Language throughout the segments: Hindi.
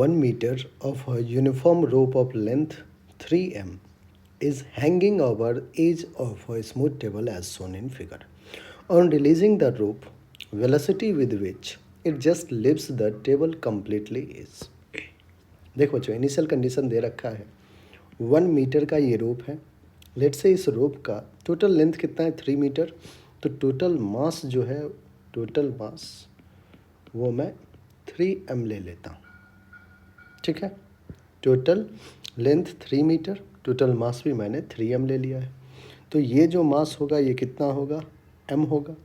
1 meter of a uniform rope of length 3 m is hanging over edge of a smooth table as shown in figure. On releasing the rope, velocity with which it just lifts the table completely is. देखो बच्चों, इनिशियल कंडीशन दे रखा है 1 मीटर का ये रोप है. लेट से इस रोप का टोटल लेंथ कितना है 3 मीटर. तो टोटल मास जो है, टोटल मास वो मैं 3m ले लेता हूँ. ठीक है, total length 3 metre, total mass भी मैंने 3m ले लिया है. तो ये जो मास होगा ये कितना होगा, m होगा.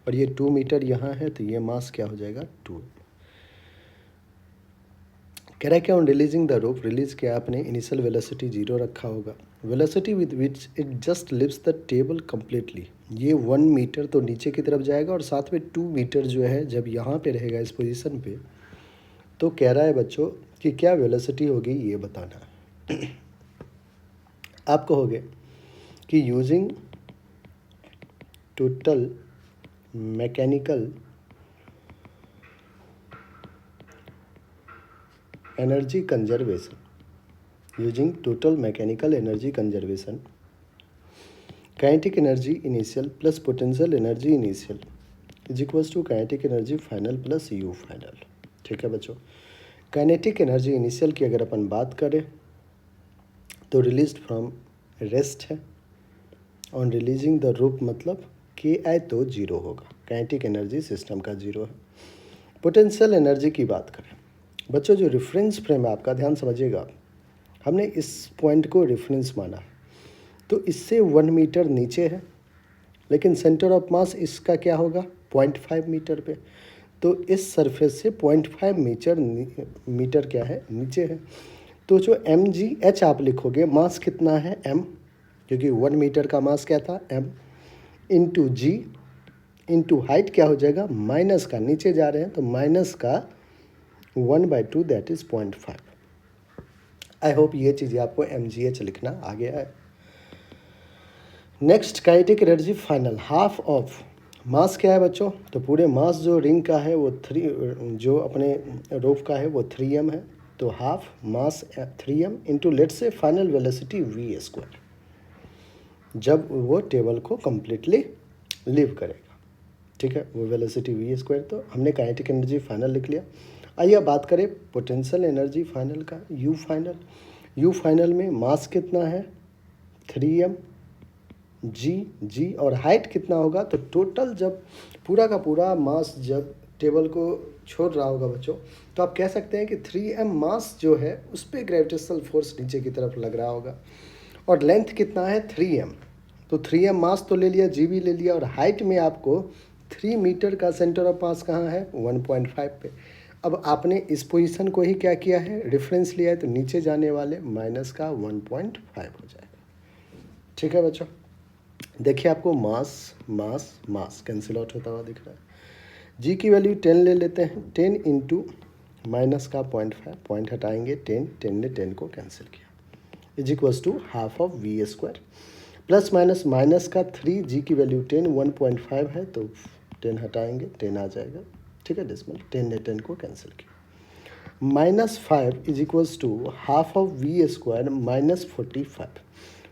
और ये 2 मीटर यहाँ है तो ये मास क्या हो जाएगा 2. कह रहा है क्या, on releasing the rope, release किया आपने, इनिशियल वेलोसिटी 0 रखा होगा. Velocity with which it just lifts the table completely, ये 1 मीटर तो नीचे की तरफ जाएगा और साथ में 2 मीटर जो है जब यहाँ पे रहेगा इस पोजीशन पे, तो कह रहा है बच्चों कि क्या वेलोसिटी होगी ये बताना है. आप कहोगे कि using total mechanical energy conservation, using total mechanical energy conservation, kinetic energy initial plus potential energy initial is equals to kinetic energy final plus U final. ठीक है बच्चों, काइनेटिक एनर्जी इनिशियल की अगर अपन बात करें तो रिलीज्ड फ्रॉम रेस्ट है. ऑन रिलीजिंग द रोप मतलब के आई तो 0 होगा, काइनेटिक एनर्जी सिस्टम का 0 है. पोटेंशियल एनर्जी की बात करें बच्चों, जो रेफरेंस फ्रेम है आपका, ध्यान समझिएगा, हमने इस पॉइंट को रेफरेंस माना तो इससे 1 मीटर नीचे है, लेकिन सेंटर ऑफ मास इसका क्या होगा 0.5 मीटर पे. तो इस सरफेस से 0.5 मीटर क्या है नीचे है. तो जो mgh आप लिखोगे, मास कितना है m, क्योंकि 1 मीटर का मास क्या था m, into g into height क्या हो जाएगा माइनस का, नीचे जा रहे हैं तो माइनस का 1/2 दैट इज 0.5. आई होप ये चीज़ें आपको mgh लिखना आ गया है. Next kinetic energy final, half of mass क्या है बच्चों, तो पूरे मास जो रिंग का है वो 3, जो अपने रोप का है वो 3m है. तो हाफ मास 3m इंटू लेट से फाइनल वेलोसिटी v², जब वो टेबल को कम्प्लीटली लीव करेगा. ठीक है, वो वेलोसिटी v². तो हमने काइनेटिक एनर्जी फाइनल लिख लिया. आइए अब बात करें पोटेंशियल एनर्जी फाइनल का, यू फाइनल. यू फाइनल में मास कितना है 3m, जी और हाइट कितना होगा, तो टोटल जब पूरा का पूरा मास जब टेबल को छोड़ रहा होगा बच्चों, तो आप कह सकते हैं कि 3m मास जो है उस पर ग्रेविटेशनल फोर्स नीचे की तरफ लग रहा होगा. और लेंथ कितना है 3m, तो 3m मास तो ले लिया, जी भी ले लिया, और हाइट में आपको 3 मीटर का सेंटर ऑफ मास कहाँ है 1.5 पे. अब आपने इस पोजीशन को ही क्या किया है रेफरेंस लिया है, तो नीचे जाने वाले माइनस का 1.5 हो जाएगा. ठीक है बच्चों, देखिए आपको मास मास मास कैंसिल आउट होता हुआ दिख रहा है. जी की वैल्यू 10 ले लेते हैं, 10 इंटू माइनस का 0.5, पॉइंट हटाएंगे 10 ने 10 को कैंसिल किया, is equals to half of v². Plus minus, minus का 3, जी की वैल्यू 10, 1.5 है तो 10 हटाएंगे 10 आ जाएगा. ठीक है, डेसिमल 10 ने 10 को कैंसिल किया. -5 is equals to half of v² minus 45.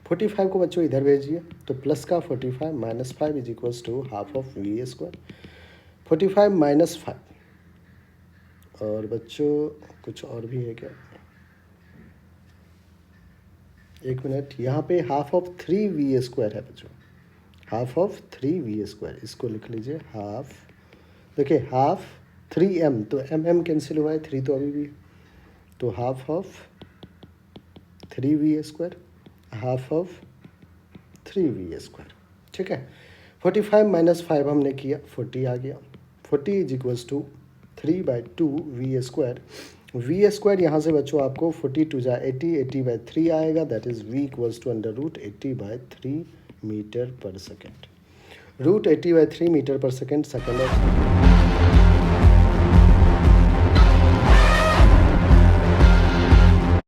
45 को बच्चों इधर भेजिए, तो प्लस का 45 minus 5 is equals to half of v². 45 minus 5, और बच्चों कुछ और भी है क्या, एक मिनट, यहाँ पे हाफ ऑफ 3v² है बच्चों, हाफ ऑफ 3v², इसको लिख लीजिए हाफ. देखिए हाफ 3m, तो m कैंसिल हुआ है, 3 तो अभी भी, तो half of 3v², half of 3v². ठीक है, 45 माइनस 5 हमने किया, 40 आ गया. 40 is equals to 3/2 v². v² यहाँ से बच्चों आपको 42 जा 80, 80/3 आएगा, that is v equals to √80/3 metre पर सेकेंड. √80/3 मीटर पर सेकेंड सेकेंड